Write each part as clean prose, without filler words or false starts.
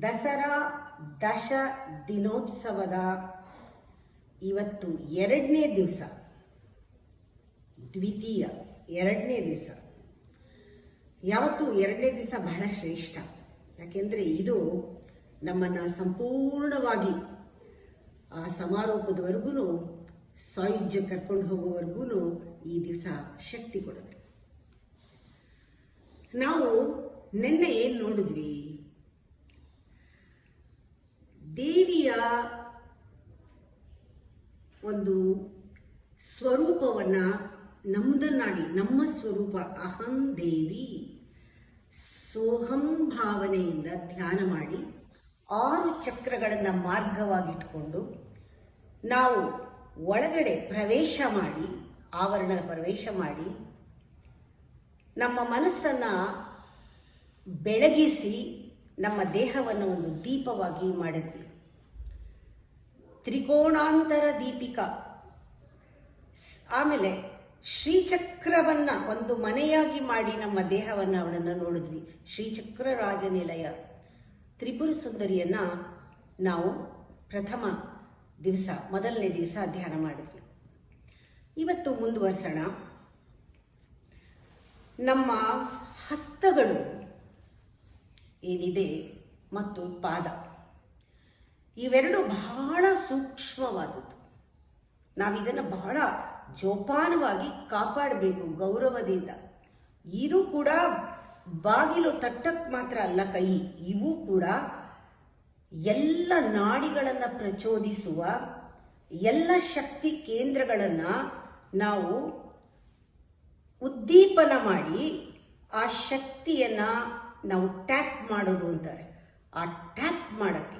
ದಸರಾ ದಶ ದಿನೋತ್ಸವದ ಇವತ್ತು ಎರಡನೇ ದಿವಸ, ಎರಡನೇ ದಿವಸ. ಯಾವತ್ತು ಎರಡನೇ ದಿವಸ ಬಹಳ ಶ್ರೇಷ್ಠ. ಯಾಕೆಂದರೆ ಇದು ನಮ್ಮನ್ನು ಸಂಪೂರ್ಣವಾಗಿ ಆ ಸಮಾರೋಪದವರೆಗೂ ಸಾಯುಜ್ಯ ಕರ್ಕೊಂಡು ಹೋಗೋವರೆಗೂ ಈ ದಿವಸ ಶಕ್ತಿ ಕೊಡುತ್ತೆ. ನಾವು ನಿನ್ನೆ ಏನು ನೋಡಿದ್ವಿ? ದೇವಿಯ ಒಂದು ಸ್ವರೂಪವನ್ನು ನಮ್ಮದನ್ನಾಗಿ, ನಮ್ಮ ಸ್ವರೂಪ ಅಹಂ ದೇವಿ ಸೋಹಂ ಭಾವನೆಯಿಂದ ಧ್ಯಾನ ಮಾಡಿ 6 ಚಕ್ರಗಳನ್ನು ಮಾರ್ಗವಾಗಿಟ್ಕೊಂಡು ನಾವು ಒಳಗಡೆ ಪ್ರವೇಶ ಮಾಡಿ, ಆವರಣ ಪ್ರವೇಶ ಮಾಡಿ, ನಮ್ಮ ಮನಸ್ಸನ್ನು ಬೆಳಗಿಸಿ ನಮ್ಮ ದೇಹವನ್ನು ಒಂದು ದೀಪವಾಗಿ ಮಾಡಿದ್ವಿ. ತ್ರಿಕೋಣಾಂತರ ದೀಪಿಕಾ. ಆಮೇಲೆ ಶ್ರೀಚಕ್ರವನ್ನು ಒಂದು ಮನೆಯಾಗಿ ಮಾಡಿ ನಮ್ಮ ದೇಹವನ್ನು ಅವಳನ್ನು ನೋಡಿದ್ವಿ. ಶ್ರೀಚಕ್ರ ರಾಜನಿಲಯ ತ್ರಿಪುರ ಸುಂದರಿಯನ್ನು ನಾವು ಪ್ರಥಮ ದಿವಸ, ಮೊದಲನೇ ದಿವಸ ಧ್ಯಾನ ಮಾಡಿದ್ವಿ. ಇವತ್ತು ಮುಂದುವರ್ಸೋಣ. ನಮ್ಮ ಹಸ್ತಗಳು ಏನಿದೆ ಮತ್ತು ಪಾದ, ಇವೆರಡು ಬಹಳ ಸೂಕ್ಷ್ಮವಾದದ್ದು. ನಾವಿದನ್ನು ಬಹಳ ಜೋಪಾನವಾಗಿ ಕಾಪಾಡಬೇಕು, ಗೌರವದಿಂದ. ಇದು ಕೂಡ ಬಾಗಿಲು ತಟ್ಟಕ್ಕೆ ಮಾತ್ರ ಅಲ್ಲ ಕೈ, ಇವು ಕೂಡ ಎಲ್ಲ ನಾಡಿಗಳನ್ನು ಪ್ರಚೋದಿಸುವ ಎಲ್ಲ ಶಕ್ತಿ ಕೇಂದ್ರಗಳನ್ನು ನಾವು ಉದ್ದೀಪನ ಮಾಡಿ ಆ ಶಕ್ತಿಯನ್ನು ನಾವು ಟ್ಯಾಪ್ ಮಾಡೋದು ಅಂತಾರೆ. ಆ ಟ್ಯಾಪ್ ಮಾಡೋಕ್ಕೆ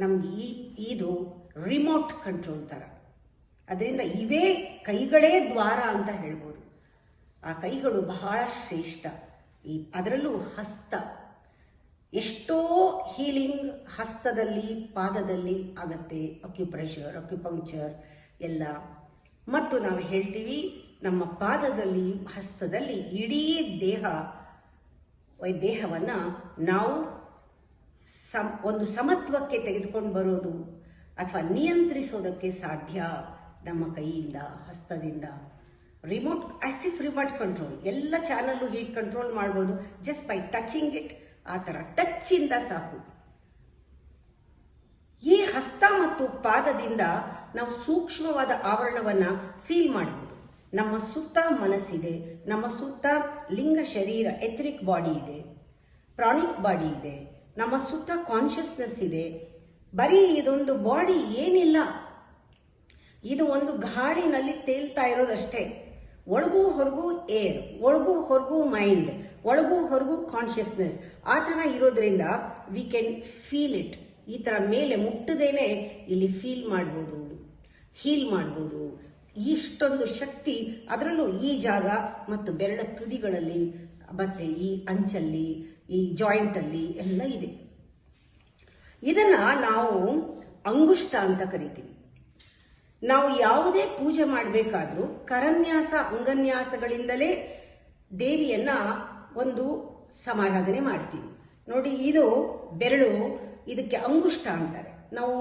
ನಮಗೆ ಇದು ರಿಮೋಟ್ ಕಂಟ್ರೋಲ್ ಥರ. ಅದರಿಂದ ಇವೇ ಕೈಗಳೇ ದ್ವಾರ ಅಂತ ಹೇಳ್ಬೋದು. ಆ ಕೈಗಳು ಬಹಳ ಶ್ರೇಷ್ಠ. ಅದರಲ್ಲೂ ಹಸ್ತ, ಎಷ್ಟೋ ಹೀಲಿಂಗ್ ಹಸ್ತದಲ್ಲಿ, ಪಾದದಲ್ಲಿ ಆಗತ್ತೆ. ಅಕ್ಯುಪ್ರೆಷರ್, ಅಕ್ಯುಪಂಕ್ಚರ್ ಎಲ್ಲ. ಮತ್ತು ನಾವು ಹೇಳ್ತೀವಿ ನಮ್ಮ ಪಾದದಲ್ಲಿ, ಹಸ್ತದಲ್ಲಿ ಇಡೀ ದೇಹವನ್ನು ನಾವು ಒಂದು ಸಮತ್ವಕ್ಕೆ ತೆಗೆದುಕೊಂಡು ಬರೋದು ಅಥವಾ ನಿಯಂತ್ರಿಸೋದಕ್ಕೆ ಸಾಧ್ಯ ನಮ್ಮ ಕೈಯಿಂದ, ಹಸ್ತದಿಂದ. ರಿಮೋಟ್, ಆಸಿಫ್ ರಿಮೋಟ್ ಕಂಟ್ರೋಲ್, ಎಲ್ಲ ಚಾನಲ್ಲು ಹೀಗೆ ಕಂಟ್ರೋಲ್ ಮಾಡ್ಬೋದು ಜಸ್ಟ್ ಬೈ ಟಚಿಂಗ್ ಇಟ್. ಆ ಥರ ಟಚ್ಚಿಂದ ಸಾಕು. ಈ ಹಸ್ತ ಮತ್ತು ಪಾದದಿಂದ ನಾವು ಸೂಕ್ಷ್ಮವಾದ ಆವರಣವನ್ನು ಫೀಲ್ ಮಾಡ್ಬೋದು. ನಮ್ಮ ಸುತ್ತ ಮನಸ್ಸಿದೆ, ನಮ್ಮ ಸುತ್ತ ಲಿಂಗ ಶರೀರ, ಎಥರಿಕ್ ಬಾಡಿ ಇದೆ, ಪ್ರಾಣಿಕ್ ಬಾಡಿ ಇದೆ, ನಮ್ಮ ಸುತ್ತ ಕಾನ್ಷಿಯಸ್ನೆಸ್ ಇದೆ. ಬರೀ ಇದೊಂದು ಬಾಡಿ ಏನಿಲ್ಲ, ಇದು ಒಂದು ಗಾಳಿನಲ್ಲಿ ತೇಲ್ತಾ ಇರೋದಷ್ಟೇ. ಒಳಗೂ ಹೊರಗೂ ಏರ್, ಒಳಗೂ ಹೊರಗೂ ಮೈಂಡ್, ಒಳಗೂ ಹೊರಗೂ ಕಾನ್ಷಿಯಸ್ನೆಸ್. ಆ ಥರ ಇರೋದ್ರಿಂದ ವಿ ಕ್ಯಾನ್ ಫೀಲ್ ಇಟ್. ಈ ಥರ ಮೇಲೆ ಮುಟ್ಟದೇನೆ ಇಲ್ಲಿ ಫೀಲ್ ಮಾಡ್ಬೋದು, ಹೀಲ್ ಮಾಡ್ಬೋದು. ಇಷ್ಟೊಂದು ಶಕ್ತಿ ಅದರಲ್ಲೂ ಈ ಜಾಗ ಮತ್ತು ಬೆರಳ ತುದಿಗಳಲ್ಲಿ ಮತ್ತು ಈ ಅಂಚಲ್ಲಿ, ಈ ಜಾಯಿಂಟಲ್ಲಿ ಎಲ್ಲ ಇದೆ. ಇದನ್ನು ನಾವು ಅಂಗುಷ್ಟ ಅಂತ ಕರಿತೀವಿ. ನಾವು ಯಾವುದೇ ಪೂಜೆ ಮಾಡಬೇಕಾದ್ರೂ ಕರನ್ಯಾಸ, ಅಂಗನ್ಯಾಸಗಳಿಂದಲೇ ದೇವಿಯನ್ನ ಒಂದು ಸಮಾರಾಧನೆ ಮಾಡ್ತೀವಿ. ನೋಡಿ, ಇದು ಬೆರಳು, ಇದಕ್ಕೆ ಅಂಗುಷ್ಟ ಅಂತಾರೆ. ನಾವು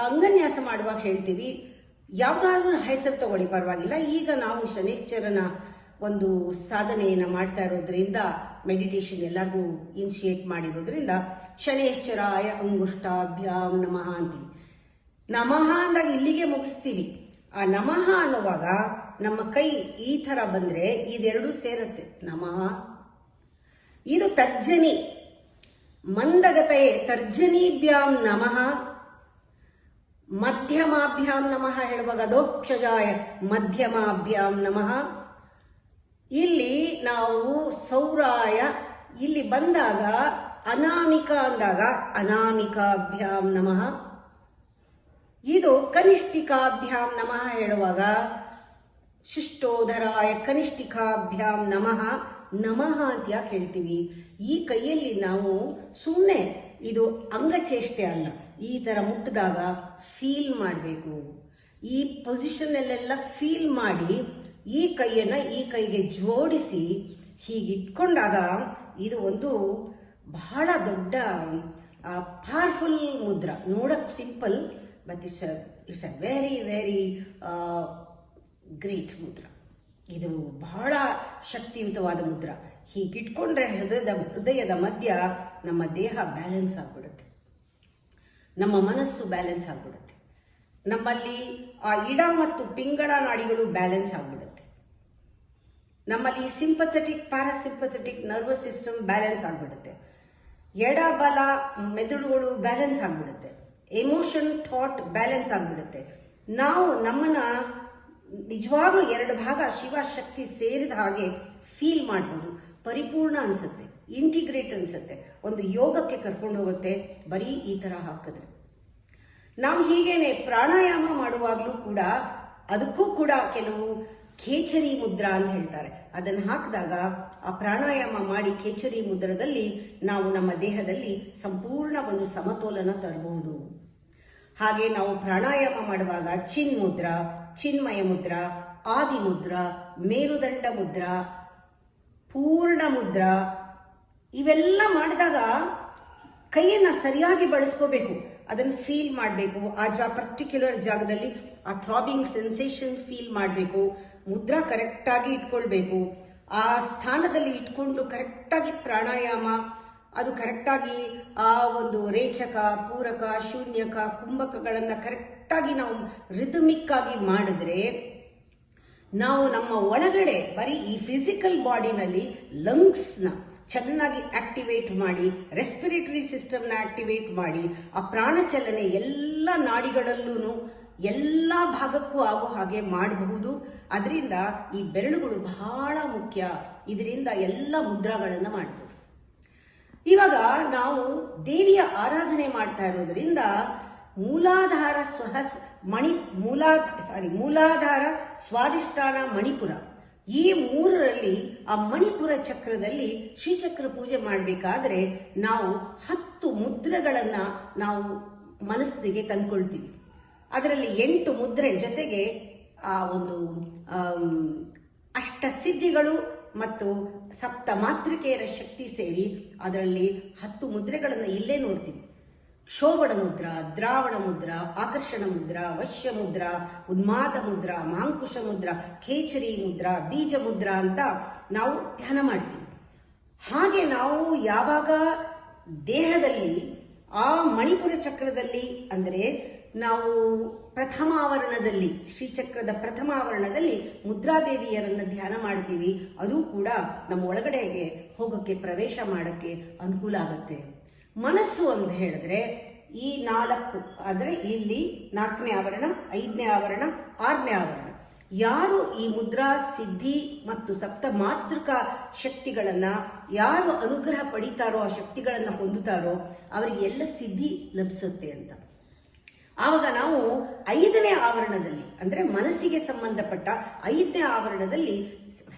ಅಂಗನ್ಯಾಸ ಮಾಡುವಾಗ ಹೇಳ್ತೀವಿ, ಯಾವುದಾದ್ರೂ ಹೆಸರು ತಗೊಳ್ಳಿ ಪರವಾಗಿಲ್ಲ. ಈಗ ನಾವು ಶನೈಶ್ಚರನ ಒಂದು ಸಾಧನೆಯನ್ನು ಮಾಡ್ತಾ ಇರೋದ್ರಿಂದ, ಮೆಡಿಟೇಷನ್ ಎಲ್ಲರಿಗೂ ಇನಿಷಿಯೇಟ್ ಮಾಡಿರೋದ್ರಿಂದ ಶನೈಶ್ಚರಾಯ ಅಂಗುಷ್ಟಾಭ್ಯಾಂ ನಮಃ ಅಂತೀವಿ. ನಮಃ ಅಂದಾಗ ಇಲ್ಲಿಗೆ ಮುಗಿಸ್ತೀವಿ. ಆ ನಮಃ ಅನ್ನುವಾಗ ನಮ್ಮ ಕೈ ಈ ಥರ ಬಂದರೆ ಇದೆರಡೂ ಸೇರುತ್ತೆ. ನಮಃ. ಇದು ತರ್ಜನಿ, ಮಂದಗತೆಯೇ ತರ್ಜನೀಭ್ಯಾಂ ನಮಃ. ಮಧ್ಯಮಾಭ್ಯಾಂ ನಮಃ ಹೇಳುವಾಗ ದೋಕ್ಷಜಾಯ ಮಧ್ಯಮಾಭ್ಯಾಂ ನಮಃ. ಇಲ್ಲಿ ನಾವು ಸೌರಾಯ, ಇಲ್ಲಿ ಬಂದಾಗ ಅನಾಮಿಕ ಅಂದಾಗ ಅನಾಮಿಕಾಭ್ಯಾಂ ನಮಃ. ಇದು ಕನಿಷ್ಠಿಕಾಭ್ಯಾಂ ನಮಃ ಹೇಳುವಾಗ ಶಿಷ್ಟೋಧರಾಯ ಕನಿಷ್ಠಿಕಾಭ್ಯಾಂ ನಮಃ. ನಮಃ ಅಂತ ಯಾಕೆ ಹೇಳ್ತೀವಿ? ಈ ಕೈಯಲ್ಲಿ ನಾವು ಸುಮ್ಮನೆ, ಇದು ಅಂಗಚೇಷ್ಟೆ ಅಲ್ಲ, ಈ ಥರ ಮುಟ್ಟಿದಾಗ ಫೀಲ್ ಮಾಡಬೇಕು. ಈ ಪೊಸಿಷನ್ನಲ್ಲೆಲ್ಲ ಫೀಲ್ ಮಾಡಿ ಈ ಕೈಯನ್ನು ಈ ಕೈಗೆ ಜೋಡಿಸಿ ಹೀಗಿಟ್ಕೊಂಡಾಗ ಇದು ಒಂದು ಬಹಳ ದೊಡ್ಡ ಪವರ್ಫುಲ್ ಮುದ್ರಾ. ನೋಡಕ್ simple, but it's a very very great Mudra. ಇದು ಬಹಳ ಶಕ್ತಿಯುತವಾದ ಮುದ್ರಾ. ಹೀಗಿಟ್ಕೊಂಡ್ರೆ ಹೃದಯದ ಮಧ್ಯ ನಮ್ಮ ದೇಹ ಬ್ಯಾಲೆನ್ಸ್ ಆಗ್ಬಿಡುತ್ತೆ, ನಮ್ಮ ಮನಸ್ಸು ಬ್ಯಾಲೆನ್ಸ್ ಆಗ್ಬಿಡುತ್ತೆ, ನಮ್ಮಲ್ಲಿ ಆ ಇಡ ಮತ್ತು ಪಿಂಗಳ ನಾಡಿಗಳು ಬ್ಯಾಲೆನ್ಸ್ ಆಗ್ಬಿಡುತ್ತೆ, ನಮ್ಮಲ್ಲಿ sympathetic parasympathetic nervous system balance ಆಗ್ಬಿಡುತ್ತೆ, ಎಡ ಬಲ ಮೆದುಳುಗಳು ಬ್ಯಾಲೆನ್ಸ್ ಆಗ್ಬಿಡುತ್ತೆ, ಎಮೋಷನ್ ಥಾಟ್ ಬ್ಯಾಲೆನ್ಸ್ ಆಗ್ಬಿಡುತ್ತೆ. ನಾವು ನಮ್ಮನ್ನ ನಿಜವಾಗ್ಲೂ ಎರಡು ಭಾಗ ಶಿವಶಕ್ತಿ ಸೇರಿದ ಹಾಗೆ ಫೀಲ್ ಮಾಡ್ಬೋದು. ಪರಿಪೂರ್ಣ ಅನ್ಸುತ್ತೆ, ಇಂಟಿಗ್ರೇಟ್ ಅನ್ಸುತ್ತೆ, ಒಂದು ಯೋಗಕ್ಕೆ ಕರ್ಕೊಂಡು ಹೋಗುತ್ತೆ ಬರೀ ಈ ತರ ಹಾಕಿದ್ರೆ. ನಾವು ಹೀಗೇನೆ ಪ್ರಾಣಾಯಾಮ ಮಾಡುವಾಗಲೂ ಕೂಡ ಅದಕ್ಕೂ ಕೂಡ ಕೆಲವು ಖೇಚರಿ ಮುದ್ರಾ ಅಂತ ಹೇಳ್ತಾರೆ. ಅದನ್ನು ಹಾಕಿದಾಗ ಆ ಪ್ರಾಣಾಯಾಮ ಮಾಡಿ ಖೇಚರಿ ಮುದ್ರದಲ್ಲಿ ನಾವು ನಮ್ಮ ದೇಹದಲ್ಲಿ ಸಂಪೂರ್ಣ ಒಂದು ಸಮತೋಲನ ತರಬಹುದು. ಹಾಗೆ ನಾವು ಪ್ರಾಣಾಯಾಮ ಮಾಡುವಾಗ ಚಿನ್ ಮುದ್ರಾ, ಚಿನ್ಮಯ ಮುದ್ರಾ, ಆದಿ ಮುದ್ರಾ, ಮೇರುದಂಡ ಮುದ್ರಾ, ಪೂರ್ಣ ಮುದ್ರಾ ಇವೆಲ್ಲ ಮಾಡಿದಾಗ ಕೈಯನ್ನು ಸರಿಯಾಗಿ ಬಳಸ್ಕೋಬೇಕು. ಅದನ್ನು ಫೀಲ್ ಮಾಡಬೇಕು. ಆ ಪರ್ಟಿಕ್ಯುಲರ್ ಜಾಗದಲ್ಲಿ ಆ ಥ್ರಾಬಿಂಗ್ ಸೆನ್ಸೇಷನ್ ಫೀಲ್ ಮಾಡಬೇಕು. ಮುದ್ರಾ ಕರೆಕ್ಟಾಗಿ ಇಟ್ಕೊಳ್ಬೇಕು. ಆ ಸ್ಥಾನದಲ್ಲಿ ಇಟ್ಕೊಂಡು ಕರೆಕ್ಟಾಗಿ ಪ್ರಾಣಾಯಾಮ ಅದು ಕರೆಕ್ಟಾಗಿ ಆ ಒಂದು ರೇಚಕ, ಪೂರಕ, ಶೂನ್ಯಕ, ಕುಂಭಕಗಳನ್ನು ಕರೆಕ್ಟಾಗಿ ನಾವು ರಿದಮಿಕ್ ಆಗಿ ಮಾಡಿದ್ರೆ ನಾವು ನಮ್ಮ ಒಳಗಡೆ ಬರೀ ಈ ಫಿಸಿಕಲ್ ಬಾಡಿನಲ್ಲಿ ಲಂಗ್ಸ್ನ ಚೆನ್ನಾಗಿ ಆಕ್ಟಿವೇಟ್ ಮಾಡಿ, ರೆಸ್ಪಿರೇಟರಿ ಸಿಸ್ಟಮ್ನ ಆಕ್ಟಿವೇಟ್ ಮಾಡಿ, ಆ ಪ್ರಾಣಚಲನೆ ಎಲ್ಲ ನಾಡಿಗಳಲ್ಲೂ ಎಲ್ಲ ಭಾಗಕ್ಕೂ ಆಗೋ ಹಾಗೆ ಮಾಡಬಹುದು. ಅದರಿಂದ ಈ ಬೆರಳುಗಳು ಬಹಳ ಮುಖ್ಯ. ಇದರಿಂದ ಎಲ್ಲ ಮುದ್ರಾಗಳನ್ನು ಮಾಡಬಹುದು. ಇವಾಗ ನಾವು ದೇವಿಯ ಆರಾಧನೆ ಮಾಡ್ತಾ ಇರೋದ್ರಿಂದ ಮೂಲಾಧಾರ ಮೂಲಾಧಾರ, ಸ್ವಾದಿಷ್ಠಾನ, ಮಣಿಪುರ ಈ ಮೂರರಲ್ಲಿ ಆ ಮಣಿಪುರ ಚಕ್ರದಲ್ಲಿ ಶ್ರೀಚಕ್ರ ಪೂಜೆ ಮಾಡಬೇಕಾದ್ರೆ ನಾವು 10 ಮುದ್ರೆಗಳನ್ನು ನಾವು ಮನಸ್ಸಿಗೆ ತಂದ್ಕೊಳ್ತೀವಿ. ಅದರಲ್ಲಿ 8 ಮುದ್ರೆ ಜೊತೆಗೆ ಆ ಒಂದು ಅಷ್ಟಸಿದ್ಧಿಗಳು ಮತ್ತು ಸಪ್ತ ಮಾತೃಕೆಯರ ಶಕ್ತಿ ಸೇರಿ ಅದರಲ್ಲಿ 10 ಮುದ್ರೆಗಳನ್ನು ಇಲ್ಲೇ ನೋಡ್ತೀವಿ. ಕ್ಷೋಭಣ ಮುದ್ರಾ, ದ್ರಾವಣ ಮುದ್ರಾ, ಆಕರ್ಷಣ ಮುದ್ರಾ, ವಶ್ಯ ಮುದ್ರಾ, ಉನ್ಮಾದ ಮುದ್ರಾ, ಮಾಂಕುಶ ಮುದ್ರಾ, ಖೇಚರಿ ಮುದ್ರಾ, ಬೀಜ ಮುದ್ರಾ ಅಂತ ನಾವು ಧ್ಯಾನ ಮಾಡ್ತೀವಿ. ಹಾಗೆ ನಾವು ಯಾವಾಗ ದೇಹದಲ್ಲಿ ಆ ಮಣಿಪುರ ಚಕ್ರದಲ್ಲಿ ಅಂದರೆ ನಾವು ಪ್ರಥಮಾವರಣದಲ್ಲಿ ಶ್ರೀಚಕ್ರದ ಪ್ರಥಮಾವರಣದಲ್ಲಿ ಮುದ್ರಾದೇವಿಯರನ್ನು ಧ್ಯಾನ ಮಾಡ್ತೀವಿ. ಅದು ಕೂಡ ನಮ್ಮ ಒಳಗಡೆಗೆ ಹೋಗೋಕ್ಕೆ ಪ್ರವೇಶ ಮಾಡೋಕ್ಕೆ ಅನುಕೂಲ ಆಗುತ್ತೆ. ಮನಸ್ಸು ಅಂತ ಹೇಳಿದ್ರೆ ಈ 4 ಅಂದರೆ ಇಲ್ಲಿ 4ನೇ ಆವರಣ, 5ನೇ ಆವರಣ, 6ನೇ ಆವರಣ. ಯಾರು ಈ ಮುದ್ರಾ ಸಿದ್ಧಿ ಮತ್ತು ಸಪ್ತ ಮಾತೃಕ ಶಕ್ತಿಗಳನ್ನ ಯಾರು ಅನುಗ್ರಹ ಪಡಿತಾರೋ, ಆ ಶಕ್ತಿಗಳನ್ನು ಹೊಂದುತ್ತಾರೋ ಅವರಿಗೆ ಎಲ್ಲ ಸಿದ್ಧಿ ಲಭಿಸುತ್ತೆ ಅಂತ. ಆವಾಗ ನಾವು 5ನೇ ಆವರಣದಲ್ಲಿ ಅಂದರೆ ಮನಸ್ಸಿಗೆ ಸಂಬಂಧಪಟ್ಟ 5ನೇ ಆವರಣದಲ್ಲಿ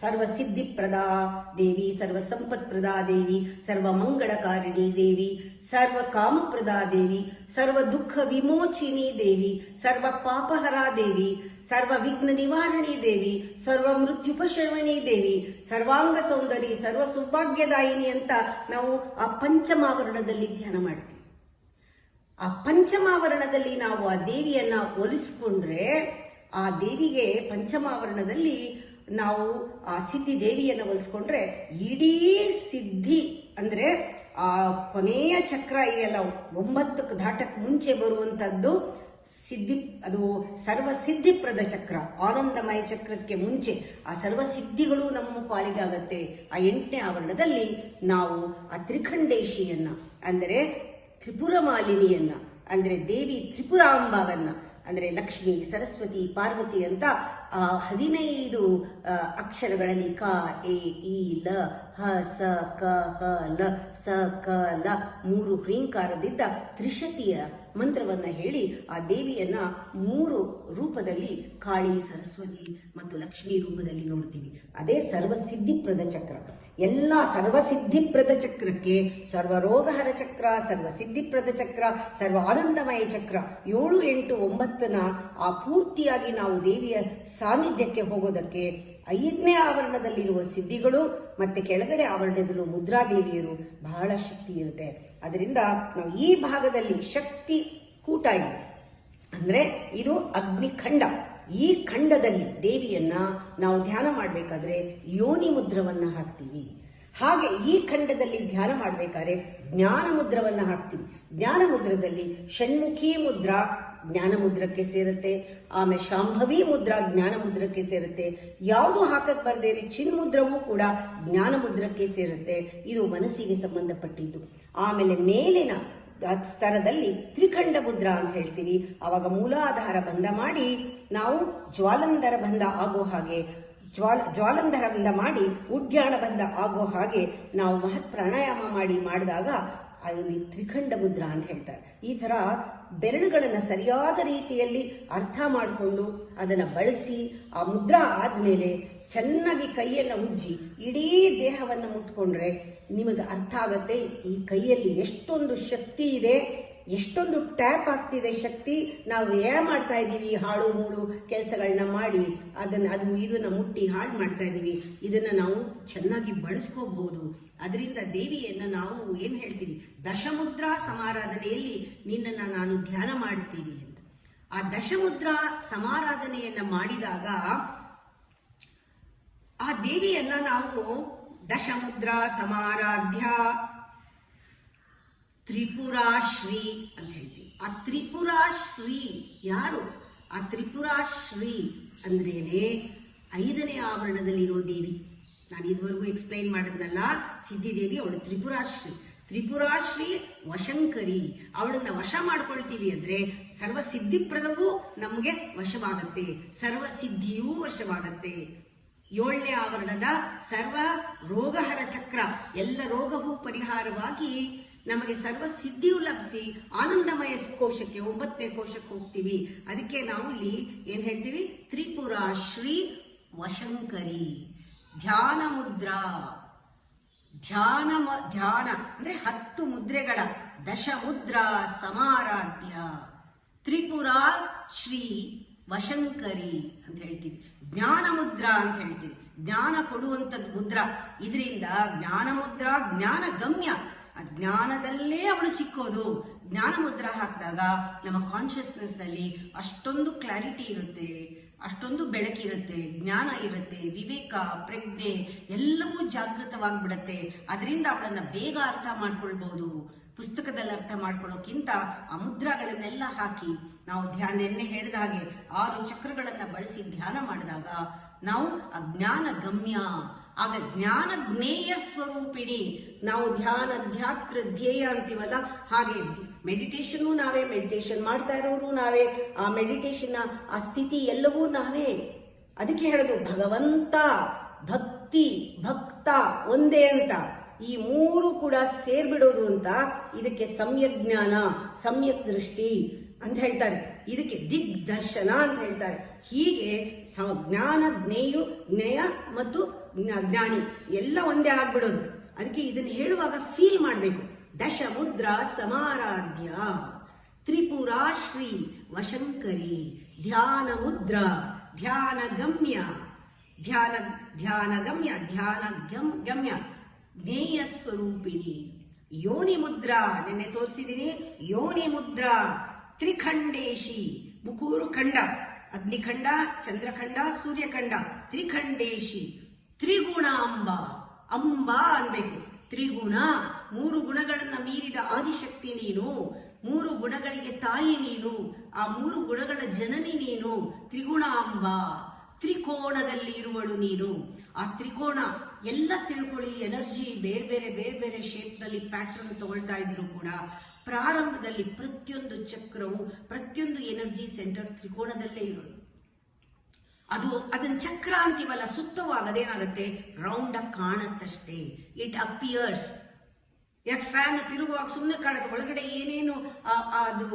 ಸರ್ವ ಸಿದ್ಧಿಪ್ರದಾ ದೇವಿ, ಸರ್ವ ಸಂಪತ್ಪ್ರದಾ ದೇವಿ, ಸರ್ವ ಮಂಗಳಕಾರಿಣಿ ದೇವಿ, ಸರ್ವ ಕಾಮಪ್ರದಾ ದೇವಿ, ಸರ್ವ ದುಃಖ ವಿಮೋಚಿನಿ ದೇವಿ, ಸರ್ವ ಪಾಪಹರಾ ದೇವಿ, ಸರ್ವ ವಿಘ್ನ ನಿವಾರಣಿ ದೇವಿ, ಸರ್ವ ಮೃತ್ಯುಪಶಮನಿ ದೇವಿ, ಸರ್ವಾಂಗ ಸೌಂದರಿ, ಸರ್ವ ಸೌಭಾಗ್ಯದಾಯಿನಿ ಅಂತ ನಾವು ಆ ಪಂಚಮಾವರಣದಲ್ಲಿ ಧ್ಯಾನ ಮಾಡ್ತೀವಿ. ಆ ಪಂಚಮಾವರಣದಲ್ಲಿ ನಾವು ಆ ದೇವಿಯನ್ನ ಒಲಿಸ್ಕೊಂಡ್ರೆ ಆ ದೇವಿಗೆ ಪಂಚಮಾವರಣದಲ್ಲಿ ನಾವು ಆ ಸಿದ್ಧಿ ದೇವಿಯನ್ನು ಒಲಿಸ್ಕೊಂಡ್ರೆ ಇಡೀ ಸಿದ್ಧಿ ಅಂದ್ರೆ ಆ ಕೊನೆಯ ಚಕ್ರ ಇದೆಲ್ಲ 9ಕ್ಕೆ ದಾಟಕ್ಕೆ ಮುಂಚೆ ಬರುವಂತದ್ದು ಸಿದ್ಧಿ, ಅದು ಸರ್ವ ಸಿದ್ಧಿಪ್ರದ ಚಕ್ರ, ಆನಂದಮಯ ಚಕ್ರಕ್ಕೆ ಮುಂಚೆ ಆ ಸರ್ವ ಸಿದ್ಧಿಗಳು ನಮ್ಮ ಪಾಲಿಗಾಗತ್ತೆ. ಆ 8ನೇ ಆವರಣದಲ್ಲಿ ನಾವು ಆ ತ್ರಿಖಂಡೇಶಿಯನ್ನ ಅಂದರೆ ತ್ರಿಪುರ ಮಾಲಿನಿಯನ್ನ ಅಂದರೆ ದೇವಿ ತ್ರಿಪುರಾಂಬವನ್ನ ಅಂದರೆ ಲಕ್ಷ್ಮಿ, ಸರಸ್ವತಿ, ಪಾರ್ವತಿ ಅಂತ ಆ 15 ಅಕ್ಷರಗಳಲ್ಲಿ ಕ, ಎ, ಈ, ಲ, ಹ, ಸ, ಕ, ಹ, ಲ, ಸ, ಕ, ಲ 3 ಹ್ರೀಂಕಾರದಿಂದ ತ್ರಿಶತಿಯ ಮಂತ್ರವನ್ನ ಹೇಳಿ ಆ ದೇವಿಯನ್ನ 3 ರೂಪದಲ್ಲಿ ಕಾಳಿ, ಸರಸ್ವತಿ ಮತ್ತು ಲಕ್ಷ್ಮಿ ರೂಪದಲ್ಲಿ ನೋಡ್ತೀವಿ. ಅದೇ ಸರ್ವಸಿದ್ಧಿಪ್ರದ ಚಕ್ರ. ಎಲ್ಲ ಸರ್ವಸಿದ್ಧಿಪ್ರದ ಚಕ್ರಕ್ಕೆ ಸರ್ವರೋಗಹರ ಚಕ್ರ, ಸರ್ವಸಿದ್ಧಿಪ್ರದ ಚಕ್ರ, ಸರ್ವ ಆನಂದಮಯ ಚಕ್ರ 7, 8, 9ನ ಆ ಪೂರ್ತಿಯಾಗಿ ನಾವು ದೇವಿಯ ಸಾನ್ನಿಧ್ಯಕ್ಕೆ ಹೋಗೋದಕ್ಕೆ 5ನೇ ಆವರಣದಲ್ಲಿರುವ ಸಿದ್ಧಿಗಳು ಮತ್ತೆ ಕೆಳಗಡೆ ಆವರಣದಲ್ಲೂ ಮುದ್ರಾದೇವಿಯರು ಬಹಳ ಶಕ್ತಿ ಇರುತ್ತೆ. ಅದರಿಂದ ನಾವು ಈ ಭಾಗದಲ್ಲಿ ಶಕ್ತಿ ಕೂಟ ಇದೆ ಅಂದ್ರೆ ಇದು ಅಗ್ನಿಖಂಡ. ಈ ಖಂಡದಲ್ಲಿ ದೇವಿಯನ್ನ ನಾವು ಧ್ಯಾನ ಮಾಡಬೇಕಾದ್ರೆ ಯೋನಿ ಮುದ್ರವನ್ನ ಹಾಕ್ತೀವಿ. ಹಾಗೆ ಈ ಖಂಡದಲ್ಲಿ ಧ್ಯಾನ ಮಾಡಬೇಕಾದ್ರೆ ಜ್ಞಾನ ಮುದ್ರವನ್ನ ಹಾಕ್ತೀವಿ. ಜ್ಞಾನ ಮುದ್ರದಲ್ಲಿ ಷಣ್ಮುಖಿ ಮುದ್ರಾ ಜ್ಞಾನ ಮುದ್ರಕ್ಕೆ ಸೇರುತ್ತೆ, ಆಮೇಲೆ ಶಾಂಭವಿ ಮುದ್ರಾ ಜ್ಞಾನ ಮುದ್ರಕ್ಕೆ ಸೇರುತ್ತೆ. ಯಾವುದು ಹಾಕಕ್ ಬರ್ದೇರಿ ಚಿನ್ಮುದ್ರವೂ ಕೂಡ ಜ್ಞಾನ ಮುದ್ರಕ್ಕೆ ಸೇರುತ್ತೆ. ಇದು ಮನಸ್ಸಿಗೆ ಸಂಬಂಧಪಟ್ಟಿದ್ದು. ಆಮೇಲೆ ಮೇಲಿನ ಸ್ತರದಲ್ಲಿ ತ್ರಿಖಂಡ ಮುದ್ರಾ ಅಂತ ಹೇಳ್ತೀವಿ. ಆವಾಗ ಮೂಲಾಧಾರ ಬಂಧ ಮಾಡಿ ನಾವು ಜ್ವಾಲಂಧರ ಬಂಧ ಆಗೋ ಹಾಗೆ ಜ್ವಾಲಂಧರ ಬಂಧ ಮಾಡಿ ಉಡ್ಯಾಣ ಬಂಧ ಆಗೋ ಹಾಗೆ ನಾವು ಮಹತ್ ಪ್ರಾಣಾಯಾಮ ಮಾಡಿದಾಗ ಅಲ್ಲಿ ತ್ರಿಖಂಡ ಮುದ್ರಾ ಅಂತ ಹೇಳ್ತಾರೆ. ಈ ತರ ಬೆರಳುಗಳನ್ನು ಸರಿಯಾದ ರೀತಿಯಲ್ಲಿ ಅರ್ಥ ಮಾಡಿಕೊಂಡು ಅದನ್ನು ಬಳಸಿ ಆ ಮುದ್ರಾ ಆದ್ಮೇಲೆ ಚೆನ್ನಾಗಿ ಕೈಯನ್ನು ಉಜ್ಜಿ ಇಡೀ ದೇಹವನ್ನು ಮುಟ್ಕೊಂಡ್ರೆ ನಿಮಗೆ ಅರ್ಥ ಆಗತ್ತೆ ಈ ಕೈಯಲ್ಲಿ ಎಷ್ಟೊಂದು ಶಕ್ತಿ ಇದೆ, ಎಷ್ಟೊಂದು ಟ್ಯಾಪ್ ಆಗ್ತಿದೆ ಶಕ್ತಿ. ನಾವು ಮಾಡ್ತಾ ಇದ್ದೀವಿ ಹಾಳು ಮೂಳು ಕೆಲಸಗಳನ್ನ ಮಾಡಿ ಇದನ್ನ ಮುಟ್ಟಿ ಹಾಳು ಮಾಡ್ತಾ ಇದ್ದೀವಿ. ಇದನ್ನ ನಾವು ಚೆನ್ನಾಗಿ ಬಳಸ್ಕೋಬಹುದು. ಅದರಿಂದ ದೇವಿಯನ್ನ ನಾವು ಏನ್ ಹೇಳ್ತೀವಿ, ದಶಮುದ್ರಾ ಸಮಾರಾಧನೆಯಲ್ಲಿ ನಿನ್ನನ್ನು ನಾನು ಧ್ಯಾನ ಮಾಡ್ತೀವಿ ಅಂತ. ಆ ದಶಮುದ್ರಾ ಸಮಾರಾಧನೆಯನ್ನ ಮಾಡಿದಾಗ ಆ ದೇವಿಯನ್ನ ನಾವು ದಶಮುದ್ರಾ ಸಮಾರಾಧ್ಯ ತ್ರಿಪುರಾಶ್ರೀ ಅಂತ ಹೇಳ್ತೀವಿ. ಆ ತ್ರಿಪುರಾಶ್ರೀ ಯಾರು? ಆ ತ್ರಿಪುರಾಶ್ರೀ ಅಂದ್ರೇನೆ 5ನೇ ಆವರಣದಲ್ಲಿರೋ ದೇವಿ. ನಾನು ಇದುವರೆಗೂ ಎಕ್ಸ್ಪ್ಲೈನ್ ಮಾಡಿದ್ನಲ್ಲ, ಸಿದ್ಧಿದೇವಿ ಅವಳು ತ್ರಿಪುರಾಶ್ರೀ. ತ್ರಿಪುರಾಶ್ರೀ ವಶಂಕರಿ. ಅವಳನ್ನ ವಶ ಮಾಡ್ಕೊಳ್ತೀವಿ ಅಂದ್ರೆ ಸರ್ವಸಿದ್ಧಿಪ್ರದವೂ ನಮಗೆ ವಶವಾಗತ್ತೆ, ಸರ್ವಸಿದ್ಧಿಯೂ ವಶವಾಗತ್ತೆ. 7ನೇ ಆವರಣದ ಸರ್ವ ರೋಗಹರ ಚಕ್ರ, ಎಲ್ಲ ರೋಗವೂ ಪರಿಹಾರವಾಗಿ ನಮಗೆ ಸರ್ವ ಸಿದ್ಧಿಯು ಲಭಿಸಿ ಆನಂದಮಯ ಕೋಶಕ್ಕೆ 9ನೇ ಕೋಶಕ್ಕೆ ಹೋಗ್ತೀವಿ. ಅದಕ್ಕೆ ನಾವು ಇಲ್ಲಿ ಏನ್ ಹೇಳ್ತೀವಿ, ತ್ರಿಪುರಾಶ್ರೀ ವಶಂಕರಿ. ಧ್ಯಾನ ಮುದ್ರಾ, ಧ್ಯಾನ ಅಂದ್ರೆ 10 ಮುದ್ರೆಗಳ ದಶಮುದ್ರಾ ಸಮಾರಾಧ್ಯ ತ್ರಿಪುರಾ ಶ್ರೀ ವಶಂಕರಿ ಅಂತ ಹೇಳ್ತೀವಿ. ಜ್ಞಾನ ಮುದ್ರಾ ಅಂತ ಹೇಳ್ತೀವಿ, ಜ್ಞಾನ ಕೊಡುವಂಥದ್ದು ಮುದ್ರಾ. ಇದರಿಂದ ಜ್ಞಾನ ಮುದ್ರಾ ಜ್ಞಾನ ಗಮ್ಯ, ಜ್ಞಾನದಲ್ಲೇ ಅವಳು ಸಿಕ್ಕೋದು. ಜ್ಞಾನ ಮುದ್ರಾ ಹಾಕಿದಾಗ ನಮ್ಮ ಕಾನ್ಷಿಯಸ್ನೆಸ್ ನಲ್ಲಿ ಅಷ್ಟೊಂದು ಕ್ಲಾರಿಟಿ ಇರುತ್ತೆ, ಅಷ್ಟೊಂದು ಬೆಳಕಿರುತ್ತೆ, ಜ್ಞಾನ ಇರುತ್ತೆ, ವಿವೇಕ ಪ್ರಜ್ಞೆ ಎಲ್ಲವೂ ಜಾಗೃತವಾಗಿಬಿಡತ್ತೆ. ಅದರಿಂದ ಅವಳನ್ನ ಬೇಗ ಅರ್ಥ ಮಾಡ್ಕೊಳ್ಬಹುದು. ಪುಸ್ತಕದಲ್ಲಿ ಅರ್ಥ ಮಾಡ್ಕೊಳ್ಳೋಕ್ಕಿಂತ ಆ ಮುದ್ರಾಗಳನ್ನೆಲ್ಲ ಹಾಕಿ ನಾವು ನಿನ್ನೆ ಹೇಳಿದ ಹಾಗೆ 6 ಚಕ್ರಗಳನ್ನ ಬಳಸಿ ಧ್ಯಾನ ಮಾಡಿದಾಗ ನಾವು ಅಜ್ಞಾನ ಗಮ್ಯ. ಆಗ ಜ್ಞಾನ ಜ್ಞೇಯ ಸ್ವರೂಪಿಣಿ. ನಾವು ಧ್ಯಾನ ಧ್ಯಾತೃ ಧ್ಯೇಯ ಅಂತೀವಲ್ಲ, ಹಾಗೆ ಮೆಡಿಟೇಷನ್ ನಾವೇ, ಮೆಡಿಟೇಷನ್ ಮಾಡ್ತಾ ಇರೋರು ನಾವೇ, ಆ ಮೆಡಿಟೇಷನ್ ಆ ಸ್ಥಿತಿ ಎಲ್ಲವೂ ನಾವೇ. ಅದಕ್ಕೆ ಹೇಳೋದು ಭಗವಂತ ಭಕ್ತಿ ಭಕ್ತ ಒಂದೇ ಅಂತ. ಈ 3 ಕೂಡ ಸೇರ್ಬಿಡೋದು ಅಂತ. ಇದಕ್ಕೆ ಸಮ್ಯಕ್ ಜ್ಞಾನ, ಸಮ್ಯಕ್ ದೃಷ್ಟಿ ಅಂತ ಹೇಳ್ತಾರೆ. ಇದಕ್ಕೆ ದಿಗ್ದರ್ಶನ ಅಂತ ಹೇಳ್ತಾರೆ. ಹೀಗೆ ಜ್ಞಾನ ಜ್ಞೇಯ ಮತ್ತು ಜ್ಞಾನಿ ಎಲ್ಲ ಒಂದೇ ಆಗ್ಬಿಡೋದು. ಅದಕ್ಕೆ ಇದನ್ನು ಹೇಳುವಾಗ ಫೀಲ್ ಮಾಡಬೇಕು. ದಶಮುದ್ರಾ ಸಮಾರಾಧ್ಯ ತ್ರಿಪುರಾಶ್ರೀ ವಶಂಕರಿ ಧ್ಯಾನ ಮುದ್ರಾ ಧ್ಯಾನ ಗಮ್ಯ ಗಮ್ಯ ಜ್ಞೇಯ ಸ್ವರೂಪಿಣಿ. ಯೋನಿ ಮುದ್ರಾ ನಿನ್ನೆ ತೋರಿಸಿದೀನಿ. ಯೋನಿ ಮುದ್ರಾ ತ್ರಿಖಂಡೇಶಿ, ಮುಕೂರು ಖಂಡ, ಅಗ್ನಿಖಂಡ, ಚಂದ್ರಖಂಡ, ಸೂರ್ಯಖಂಡ, ತ್ರಿಖಂಡೇಶಿ. ತ್ರಿಗುಣ ಅಂಬ ಅನ್ಬೇಕು. ತ್ರಿಗುಣ, 3 ಗುಣಗಳನ್ನ ಮೀರಿದ ಆದಿಶಕ್ತಿ ನೀನು, 3 ಗುಣಗಳಿಗೆ ತಾಯಿ ನೀನು, ಆ 3 ಗುಣಗಳ ಜನನಿ ನೀನು. ತ್ರಿಗುಣಾಂಬ, ತ್ರಿಕೋಣದಲ್ಲಿ ಇರುವಳು ನೀನು. ಆ ತ್ರಿಕೋಣ ಎಲ್ಲ ತಿಳ್ಕೊಳ್ಳಿ. ಎನರ್ಜಿ ಬೇರೆ ಬೇರೆ ಶೇಪ್ ನಲ್ಲಿ ಪ್ಯಾಟರ್ನ್ ತಗೊಳ್ತಾ ಇದ್ರು ಕೂಡ ಪ್ರಾರಂಭದಲ್ಲಿ ಪ್ರತಿಯೊಂದು ಚಕ್ರವು, ಪ್ರತಿಯೊಂದು ಎನರ್ಜಿ ಸೆಂಟರ್ ತ್ರಿಕೋಣದಲ್ಲೇ ಇರೋದು. ಅದನ್ನ ಚಕ್ರ ಅಂತೀವಲ್ಲ, ಸುತ್ತುವಾಗ ಅದೇನಾಗುತ್ತೆ, ರೌಂಡ್ ಆಗಿ ಕಾಣುತ್ತಷ್ಟೇ. It appears. ಯಾಕೆ ಫ್ಯಾನ್ ತಿರುಗುವಾಗ ಸುಮ್ಮನೆ ಕಾಣುತ್ತೆ, ಒಳಗಡೆ ಏನೇನು ಅದು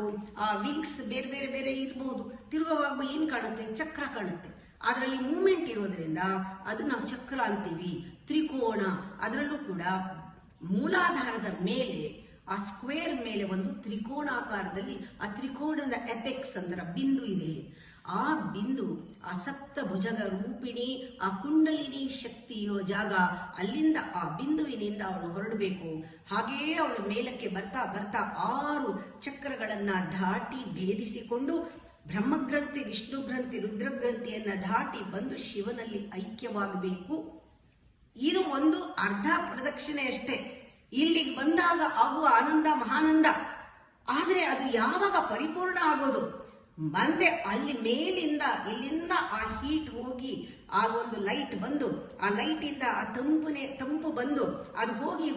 ವಿಂಗ್ಸ್ ಬೇರೆ ಇರಬಹುದು. ತಿರುಗುವಾಗ ಏನ್ ಕಾಣುತ್ತೆ, ಚಕ್ರ ಕಾಣುತ್ತೆ. ಅದರಲ್ಲಿ ಮೂವ್ಮೆಂಟ್ ಇರೋದ್ರಿಂದ ಅದು ನಾವು ಚಕ್ರ ಅಂತೀವಿ. ತ್ರಿಕೋಣ, ಅದರಲ್ಲೂ ಕೂಡ ಮೂಲಾಧಾರದ ಮೇಲೆ, ಆ ಸ್ಕ್ವೇರ್ ಮೇಲೆ ಒಂದು ತ್ರಿಕೋಣಾಕಾರದಲ್ಲಿ, ಆ ತ್ರಿಕೋಣದ ಎಪೆಕ್ಸ್ ಅಂದ್ರೆ ಬಿಂದು ಇದೆ. ಆ ಬಿಂದು ಆ ಸಪ್ತ ಭುಜಗ ರೂಪಿಣಿ ಆ ಕುಂಡಲಿನಿ ಶಕ್ತಿ ಇರೋ ಜಾಗ, ಅಲ್ಲಿಂದ ಆ ಬಿಂದುವಿನಿಂದ ಅವಳು ಹೊರಡಬೇಕು. ಹಾಗೆಯೇ ಅವಳು ಮೇಲಕ್ಕೆ ಬರ್ತಾ ಬರ್ತಾ 6 ಚಕ್ರಗಳನ್ನ ದಾಟಿ ಭೇದಿಸಿಕೊಂಡು ಬ್ರಹ್ಮಗ್ರಂಥಿ, ವಿಷ್ಣು ಗ್ರಂಥಿ, ರುದ್ರಗ್ರಂಥಿಯನ್ನ ದಾಟಿ ಬಂದು ಶಿವನಲ್ಲಿ ಐಕ್ಯವಾಗಬೇಕು. ಇದು ಒಂದು ಅರ್ಧ ಪ್ರದಕ್ಷಿಣೆ ಅಷ್ಟೇ. ಇಲ್ಲಿಗೆ ಬಂದಾಗ ಆಗುವ ಆನಂದ ಮಹಾನಂದ. ಆದರೆ ಅದು ಯಾವಾಗ ಪರಿಪೂರ್ಣ ಆಗೋದು? ಬಂದೆ ಅಲ್ಲಿ ಮೇಲಿಂದ ಇಲ್ಲಿಂದ ಆ ಹೀಟ್ ಹೋಗಿ ಆ ಒಂದು ಲೈಟ್ ಬಂದು, ಆ ಲೈಟಿಂದ ಆ ತಂಪು ಬಂದು ಅದು ಹೋಗಿ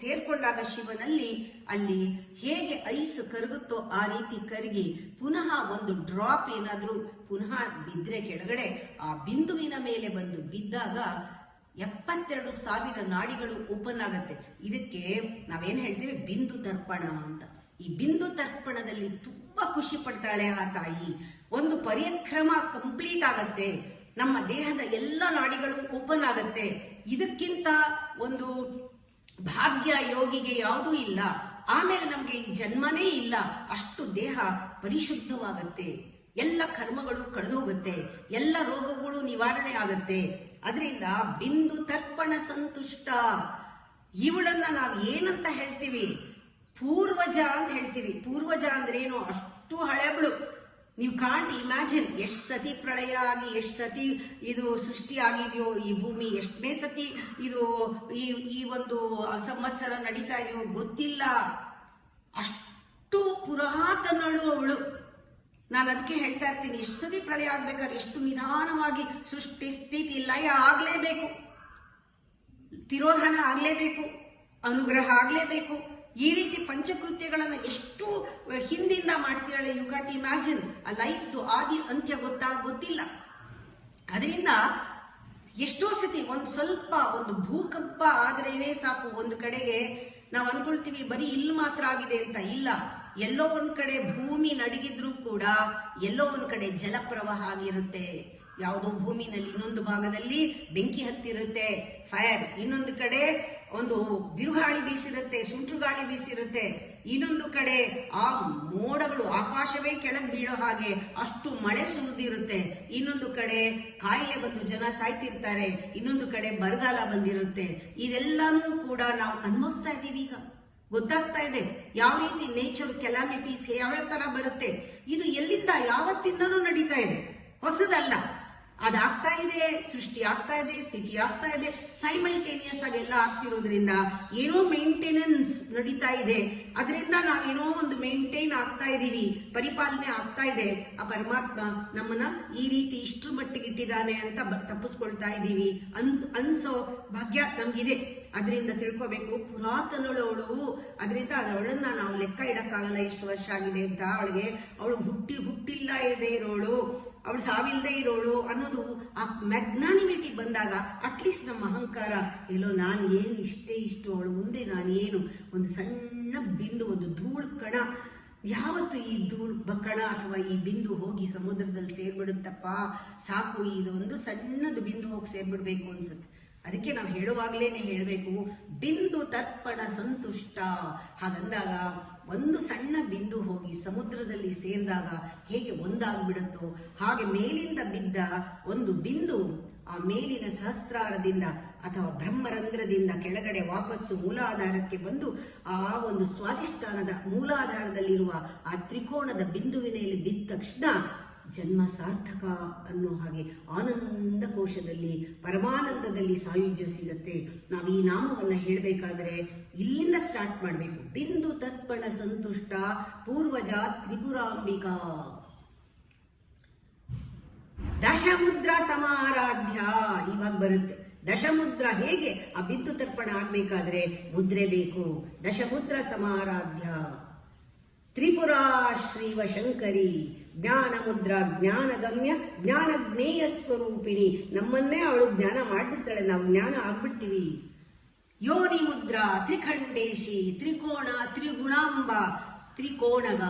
ಸೇರ್ಕೊಂಡಾಗ ಶಿವನಲ್ಲಿ ಅಲ್ಲಿ ಹೇಗೆ ಐಸ್ ಕರಗುತ್ತೋ ಆ ರೀತಿ ಕರಗಿ ಪುನಃ ಒಂದು ಡ್ರಾಪ್ ಏನಾದ್ರೂ ಪುನಃ ಬಿದ್ದರೆ ಕೆಳಗಡೆ ಆ ಬಿಂದುವಿನ ಮೇಲೆ ಬಂದು ಬಿದ್ದಾಗ 72,000 ನಾಡಿಗಳು ಓಪನ್ ಆಗತ್ತೆ. ಇದಕ್ಕೆ ನಾವೇನ್ ಹೇಳ್ತೇವೆ ಬಿಂದು ತರ್ಪಣ ಅಂತ. ಈ ಬಿಂದು ತರ್ಪಣದಲ್ಲಿ ತುಂಬಾ ಖುಷಿ ಪಡ್ತಾಳೆ ಆ ತಾಯಿ. ಒಂದು ಪರಿಕ್ರಮ ಕಂಪ್ಲೀಟ್ ಆಗತ್ತೆ, ನಮ್ಮ ದೇಹದ ಎಲ್ಲ ನಾಡಿಗಳು ಓಪನ್ ಆಗತ್ತೆ. ಇದಕ್ಕಿಂತ ಒಂದು ಭಾಗ್ಯ ಯೋಗಿಗೆ ಯಾವುದೂ ಇಲ್ಲ. ಆಮೇಲೆ ನಮ್ಗೆ ಈ ಜನ್ಮನೇ ಇಲ್ಲ, ಅಷ್ಟು ದೇಹ ಪರಿಶುದ್ಧವಾಗತ್ತೆ, ಎಲ್ಲ ಕರ್ಮಗಳು ಕಳೆದು ಹೋಗುತ್ತೆ, ಎಲ್ಲ ರೋಗಗಳು ನಿವಾರಣೆ ಆಗತ್ತೆ. ಅದರಿಂದ ಬಿಂದು ತರ್ಪಣ ಸಂತುಷ್ಟ. ಇವಳನ್ನ ನಾವು ಏನಂತ ಹೇಳ್ತೀವಿ? ಪೂರ್ವಜ ಅಂತ ಹೇಳ್ತೀವಿ. ಪೂರ್ವಜ ಅಂದ್ರೆ ಏನು? ಅಷ್ಟು ಹಳೆಬಳು. ನೀವು ಕಾಂಟ್ ಇಮ್ಯಾಜಿನ್ ಎಷ್ಟು ಸತಿ ಪ್ರಳಯ ಆಗಿ, ಎಷ್ಟು ಸತಿ ಇದು ಸೃಷ್ಟಿ ಆಗಿದೆಯೋ ಈ ಭೂಮಿ, ಎಷ್ಟನೇ ಸತಿ ಇದು ಈ ಒಂದು ಸಂವತ್ಸರ ನಡೀತಾ ಇದೆಯೋ ಗೊತ್ತಿಲ್ಲ. ಅಷ್ಟು ಪುರಾತನಳು ಅವಳು. ನಾನು ಅದಕ್ಕೆ ಹೇಳ್ತಾ ಇರ್ತೀನಿ, ಎಷ್ಟು ಸತಿ ಪ್ರಳಯ ಆಗ್ಬೇಕಾದ್ರೆ ಎಷ್ಟು ನಿಧಾನವಾಗಿ ಸೃಷ್ಟಿ ಸ್ಥಿತಿ ಲಯ ಆಗ್ಲೇಬೇಕು, ತಿರೋಧಾನ ಆಗ್ಲೇಬೇಕು, ಅನುಗ್ರಹ ಆಗ್ಲೇಬೇಕು. ಈ ರೀತಿ ಪಂಚಕೃತ್ಯಗಳನ್ನ ಎಷ್ಟು ಹಿಂದಿಂದ ಮಾಡ್ತೀಳೆ. You can imagine. ಆ ಲೈಫ್ದು ಆದಿ ಅಂತ್ಯ ಗೊತ್ತಿಲ್ಲ. ಅದರಿಂದ ಎಷ್ಟೋ ಸತಿ ಸ್ವಲ್ಪ ಒಂದು ಭೂಕಂಪ ಆದ್ರೇನೆ ಸಾಕು, ಒಂದು ಕಡೆಗೆ ನಾವು ಅನ್ಕೊಳ್ತೀವಿ ಬರೀ ಇಲ್ಲಿ ಮಾತ್ರ ಆಗಿದೆ ಅಂತ. ಇಲ್ಲ, ಎಲ್ಲೋ ಒಂದ್ ಕಡೆ ಭೂಮಿ ನಡಗಿದ್ರೂ ಕೂಡ ಎಲ್ಲೋ ಒಂದ್ ಕಡೆ ಜಲಪ್ರವಾಹ ಆಗಿರುತ್ತೆ. ಯಾವುದೋ ಭೂಮಿನಲ್ಲಿ ಇನ್ನೊಂದು ಭಾಗದಲ್ಲಿ ಬೆಂಕಿ ಹತ್ತಿರುತ್ತೆ, ಫೈರ್. ಇನ್ನೊಂದು ಕಡೆ ಒಂದು ಬಿರುಗಾಳಿ ಬೀಸಿರುತ್ತೆ, ಸುಂಟು ಗಾಳಿ ಬೀಸಿರುತ್ತೆ. ಇನ್ನೊಂದು ಕಡೆ ಆ ಮೋಡಗಳು ಆಕಾಶವೇ ಕೆಳಗೆ ಬೀಳೋ ಹಾಗೆ ಅಷ್ಟು ಮಳೆ ಸುರಿದಿರುತ್ತೆ. ಇನ್ನೊಂದು ಕಡೆ ಕಾಯಿಲೆ ಬಂದು ಜನ ಸಾಯ್ತಿರ್ತಾರೆ. ಇನ್ನೊಂದು ಕಡೆ ಬರಗಾಲ ಬಂದಿರುತ್ತೆ. ಇದೆಲ್ಲಾನು ಕೂಡ ನಾವು ಅನುಭವಿಸ್ತಾ ಇದ್ದೀವಿ. ಈಗ ಗೊತ್ತಾಗ್ತಾ ಇದೆ ಯಾವ ರೀತಿ ನೇಚರ್ ಕೆಲಾಮಿಟೀಸ್ ಯಾವ್ಯಾವ ತರ ಬರುತ್ತೆ. ಇದು ಎಲ್ಲಿಂದ ಯಾವತ್ತಿಂದನೂ ನಡೀತಾ ಇದೆ, ಹೊಸದಲ್ಲ. ಅದಾಗ್ತಾ ಇದೆ, ಸೃಷ್ಟಿ ಆಗ್ತಾ ಇದೆ, ಸ್ಥಿತಿ ಆಗ್ತಾ ಇದೆ, ಸೈಮಲ್ಟೇನಿಯಸ್ ಆಗಿ ಎಲ್ಲ ಆಗ್ತಿರೋದ್ರಿಂದ ಏನೋ ಮೇಂಟೆನೆನ್ಸ್ ನಡೀತಾ ಇದೆ. ಅದರಿಂದ ನಾವೇನೋ ಒಂದು ಮೇಂಟೈನ್ ಆಗ್ತಾ ಇದೀವಿ, ಪರಿಪಾಲನೆ ಆಗ್ತಾ ಇದೆ. ಆ ಪರಮಾತ್ಮ ನಮ್ಮನ್ನ ಈ ರೀತಿ ಇಷ್ಟರ ಮಟ್ಟಿಗೆ ಇಟ್ಟಿದ್ದಾನೆ ಅಂತ ತಪ್ಪಿಸ್ಕೊಳ್ತಾ ಇದೀವಿ ಅನ್ಸೋ ಭಾಗ್ಯ ನಮ್ಗಿದೆ. ಅದರಿಂದ ತಿಳ್ಕೋಬೇಕು, ಪುರಾತನಳವಳು. ಅದರಿಂದ ಅವಳನ್ನ ನಾವು ಲೆಕ್ಕ ಇಡಕ್ಕಾಗಲ್ಲ ಎಷ್ಟು ವರ್ಷ ಆಗಿದೆ ಅಂತ. ಅವಳು ಹುಟ್ಟಿಲ್ಲ ಇದೆ ಇರೋಳು, ಅವಳು ಸಾವಿಲ್ಲದೆ ಇರೋಳು ಅನ್ನೋದು ಆ ಮ್ಯಾಗ್ನಾನಿಮಿಟಿ ಬಂದಾಗ ಅಟ್ಲೀಸ್ಟ್ ನಮ್ಮ ಅಹಂಕಾರ ಎಲ್ಲೋ ನಾನು ಏನು ಇಷ್ಟು ಅವಳು ಮುಂದೆ ನಾನು ಏನು ಒಂದು ಸಣ್ಣ ಬಿಂದು, ಒಂದು ಧೂಳು ಕಣ. ಯಾವತ್ತು ಈ ಧೂಳು ಕಣ ಅಥವಾ ಈ ಬಿಂದು ಹೋಗಿ ಸಮುದ್ರದಲ್ಲಿ ಸೇರ್ಬಿಡುತ್ತಪ್ಪ, ಸಾಕು, ಇದೊಂದು ಸಣ್ಣದು ಬಿಂದು ಹೋಗಿ ಸೇರ್ಬಿಡ್ಬೇಕು ಅನ್ಸುತ್ತೆ. ಅದಕ್ಕೆ ನಾವು ಹೇಳುವಾಗ್ಲೇನೆ ಹೇಳಬೇಕು, ಬಿಂದು ತರ್ಪಣ ಸಂತುಷ್ಟ. ಹಾಗಂದಾಗ ಒಂದು ಸಣ್ಣ ಬಿಂದು ಹೋಗಿ ಸಮುದ್ರದಲ್ಲಿ ಸೇರಿದಾಗ ಹೇಗೆ ಒಂದಾಗ್ಬಿಡುತ್ತೋ ಹಾಗೆ ಮೇಲಿಂದ ಬಿದ್ದ ಒಂದು ಬಿಂದು ಆ ಮೇಲಿನ ಸಹಸ್ರಾರದಿಂದ ಅಥವಾ ಬ್ರಹ್ಮರಂಧ್ರದಿಂದ ಕೆಳಗಡೆ ವಾಪಸ್ಸು ಮೂಲಾಧಾರಕ್ಕೆ ಬಂದು ಆ ಒಂದು ಸ್ವಾಧಿಷ್ಠಾನದ ಮೂಲಾಧಾರದಲ್ಲಿರುವ ಆ ತ್ರಿಕೋಣದ ಬಿಂದುವಿನಲ್ಲಿ ಬಿದ್ದ ತಕ್ಷಣ ಜನ್ಮ ಸಾರ್ಥಕ ಅನ್ನೋ ಹಾಗೆ ಆನಂದ ಕೋಶದಲ್ಲಿ ಪರಮಾನಂದದಲ್ಲಿ ಸಾಯುಜ್ಯ ಸಿಗತ್ತೆ. ನಾವು ಈ ನಾಮವನ್ನ ಹೇಳಬೇಕಾದ್ರೆ ಇಲ್ಲಿಂದ ಸ್ಟಾರ್ಟ್ ಮಾಡಬೇಕು. ಬಿಂದು ತರ್ಪಣ ಸಂತುಷ್ಟ ಪೂರ್ವಜ ತ್ರಿಪುರಾಂಬಿಕಾ ದಶಮುದ್ರ ಸಮಾರಾಧ್ಯ. ಇವಾಗ ಬರುತ್ತೆ ದಶಮುದ್ರ. ಹೇಗೆ ಆ ಬಿಂದು ತರ್ಪಣ ಆಗ್ಬೇಕಾದ್ರೆ ಮುದ್ರೆ ಬೇಕು. ದಶಮುದ್ರ ಸಮಾರಾಧ್ಯ ತ್ರಿಪುರಾ ಶ್ರೀವ ಶಂಕರಿ ಜ್ಞಾನ ಮುದ್ರಾ ಜ್ಞಾನಗಮ್ಯ ಜ್ಞಾನಜ್ಞೇಯ ಸ್ವರೂಪಿಣಿ. ನಮ್ಮನ್ನೇ ಅವಳು ಜ್ಞಾನ ಮಾಡ್ಬಿಡ್ತಾಳೆ, ನಾವು ಜ್ಞಾನ ಆಗ್ಬಿಡ್ತೀವಿ. ಯೋನಿ ಮುದ್ರಾ ತ್ರಿಖಂಡೇಶಿ ತ್ರಿಕೋಣ ತ್ರಿಗುಣಾಂಬ ತ್ರಿಕೋಣಗ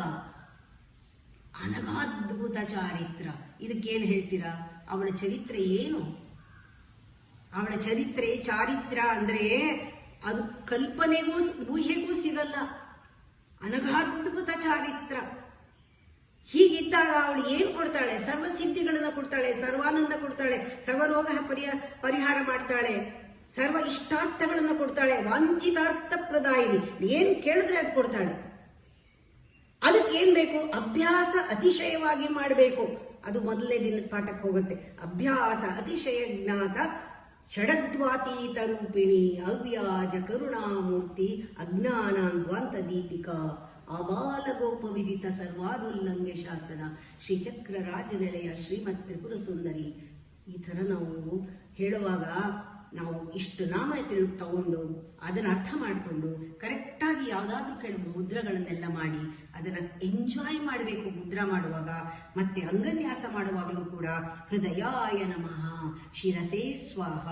ಅನಗಾದ್ಭುತ ಚಾರಿತ್ರ. ಇದಕ್ಕೇನು ಹೇಳ್ತೀರಾ? ಅವಳ ಚರಿತ್ರೆ ಏನು? ಅವಳ ಚರಿತ್ರೆ ಚಾರಿತ್ರ ಅಂದ್ರೆ ಅದು ಕಲ್ಪನೆಗೂ ಊಹೆಗೂ ಸಿಗಲ್ಲ. ಅನಗಾದ್ಭುತ ಚಾರಿತ್ರ. ಹೀಗಿದ್ದಾಗ ಅವಳು ಏನು ಕೊಡ್ತಾಳೆ? ಸರ್ವ ಸಿದ್ಧಿಗಳನ್ನ ಕೊಡ್ತಾಳೆ, ಸರ್ವಾನಂದ ಕೊಡ್ತಾಳೆ, ಸರ್ವರೋಗ ಪರಿಹಾರ ಮಾಡ್ತಾಳೆ, ಸರ್ವ ಇಷ್ಟಾರ್ಥಗಳನ್ನ ಕೊಡ್ತಾಳೆ, ವಾಂಛಿತಾರ್ಥ ಪ್ರದಾಯಿನಿ. ಏನ್ ಕೇಳಿದ್ರೆ ಅದು ಕೊಡ್ತಾಳೆ. ಅದಕ್ಕೇನ್ ಬೇಕು? ಅಭ್ಯಾಸ ಅತಿಶಯವಾಗಿ ಮಾಡಬೇಕು. ಅದು ಮೊದಲನೇ ದಿನದ ಪಾಠಕ್ಕೆ ಹೋಗುತ್ತೆ. ಅಭ್ಯಾಸ ಅತಿಶಯ ಜ್ಞಾತ ಷಡದ್ವಾತೀತ ರೂಪಿಣಿ ಅವ್ಯಾಜ ಕರುಣಾಮೂರ್ತಿ ಅಜ್ಞಾನಾನ್ವಾಂತ ದೀಪಿಕಾ ಆಬಾಲಗೋಪ ವಿದಿತ ಸರ್ವಾನುಲ್ಲಂಘ್ಯ ಶಾಸನ ಶ್ರೀಚಕ್ರ ರಾಜನೆಲೆಯ ಶ್ರೀಮತ್ ತ್ರಿಪುರ ಸುಂದರಿ. ಈ ಥರ ನಾವು ಹೇಳುವಾಗ ನಾವು ಇಷ್ಟು ನಾಮ ತಗೊಂಡು ಅದನ್ನು ಅರ್ಥ ಮಾಡಿಕೊಂಡು ಕರೆಕ್ಟಾಗಿ ಯಾವುದಾದ್ರೂ ಕೆಲವು ಮುದ್ರಗಳನ್ನೆಲ್ಲ ಮಾಡಿ ಅದನ್ನು ಎಂಜಾಯ್ ಮಾಡಬೇಕು. ಮುದ್ರಾ ಮಾಡುವಾಗ ಮತ್ತೆ ಅಂಗನ್ಯಾಸ ಮಾಡುವಾಗಲೂ ಕೂಡ ಹೃದಯಾಯ ನಮಃ, ಶಿರಸೇ ಸ್ವಾಹ,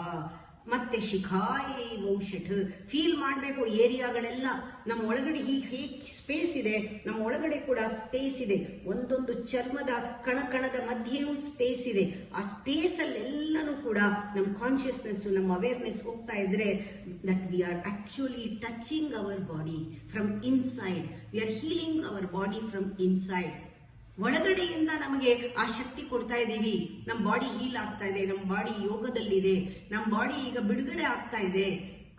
ಮತ್ತೆ ಶಿಖಾಯೇ ಔಷಧ ಫೀಲ್ ಮಾಡಬೇಕು. ಏರಿಯಾಗಳೆಲ್ಲ ನಮ್ಮ ಒಳಗಡೆ ಹೀಗೆ ಸ್ಪೇಸ್ ಇದೆ, ನಮ್ಮ ಒಳಗಡೆ ಕೂಡ ಸ್ಪೇಸ್ ಇದೆ. ಒಂದೊಂದು ಚರ್ಮದ ಕಣಕಣದ ಮಧ್ಯೆಯೂ ಸ್ಪೇಸ್ ಇದೆ. ಆ ಸ್ಪೇಸಲ್ಲೆಲ್ಲನೂ ಕೂಡ ನಮ್ಮ ಕಾನ್ಷಿಯಸ್ನೆಸ್, ನಮ್ಮ ಅವೇರ್ನೆಸ್ ಹೋಗ್ತಾ ಇದ್ರೆ that we are actually touching our body from inside. We are healing our body from inside. ಒಳಗಡೆಯಿಂದ ನಮಗೆ ಆ ಶಕ್ತಿ ಕೊಡ್ತಾ ಇದ್ದೀವಿ. ನಮ್ಮ ಬಾಡಿ ಹೀಲ್ ಆಗ್ತಾ ಇದೆ, ನಮ್ಮ ಬಾಡಿ ಯೋಗದಲ್ಲಿದೆ, ನಮ್ಮ ಬಾಡಿ ಈಗ ಬಿಡುಗಡೆ ಆಗ್ತಾ ಇದೆ,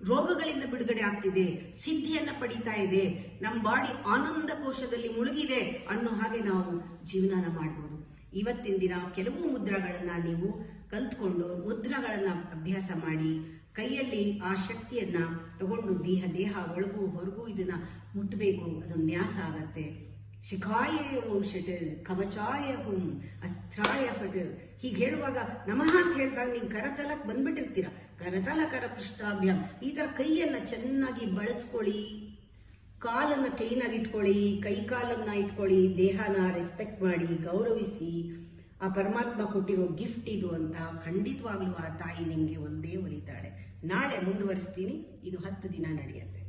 ರೋಗಗಳಿಂದ ಬಿಡುಗಡೆ ಆಗ್ತಿದೆ, ಸಿದ್ಧಿಯನ್ನ ಪಡಿತಾ ಇದೆ, ನಮ್ಮ ಬಾಡಿ ಆನಂದ ಕೋಶದಲ್ಲಿ ಮುಳುಗಿದೆ ಅನ್ನೋ ಹಾಗೆ ನಾವು ಜೀವನ ಮಾಡ್ಬೋದು. ಇವತ್ತಿನ ದಿನ ಕೆಲವು ಮುದ್ರಗಳನ್ನ ನೀವು ಕಲ್ತ್ಕೊಂಡು ಮುದ್ರಗಳನ್ನ ಅಭ್ಯಾಸ ಮಾಡಿ ಕೈಯಲ್ಲಿ ಆ ಶಕ್ತಿಯನ್ನ ತಗೊಂಡು ದೇಹ ಒಳಗೂ ಹೊರಗೂ ಇದನ್ನ ಮುಟ್ಟಬೇಕು. ಅದು ನ್ಯಾಸ ಆಗತ್ತೆ. ಶಿಖಾಯ ಔಷಧ ಕವಚಾಯ ಹುಂ ಅಸ್ತ್ರಾಯ ಫಟ್. ಹೀಗೆ ಹೇಳುವಾಗ ನಮಃ ಅಂತ ಹೇಳಿದಾಗ ನೀವು ಕರತಲಕ್ಕೆ ಬಂದ್ಬಿಟ್ಟಿರ್ತೀರ. ಕರತಲ ಕರಪೃಷ್ಠಾಭ್ಯಾಮ್. ಈ ಥರ ಕೈಯನ್ನು ಚೆನ್ನಾಗಿ ಬಳಸ್ಕೊಳ್ಳಿ, ಕಾಲನ್ನು ಕ್ಲೀನಾಗಿ ಇಟ್ಕೊಳ್ಳಿ, ಕೈ ಕಾಲನ್ನ ಇಟ್ಕೊಳ್ಳಿ, ದೇಹನ ರೆಸ್ಪೆಕ್ಟ್ ಮಾಡಿ, ಗೌರವಿಸಿ. ಆ ಪರಮಾತ್ಮ ಕೊಟ್ಟಿರೋ ಗಿಫ್ಟ್ ಇದು ಅಂತ ಖಂಡಿತವಾಗ್ಲೂ ಆ ತಾಯಿ ನಿಮಗೆ ಒಂದೇ ಒಲಿತಾಳೆ. ನಾಳೆ ಮುಂದುವರಿಸ್ತೀನಿ. ಇದು 10 ದಿನ ನಡೆಯುತ್ತೆ.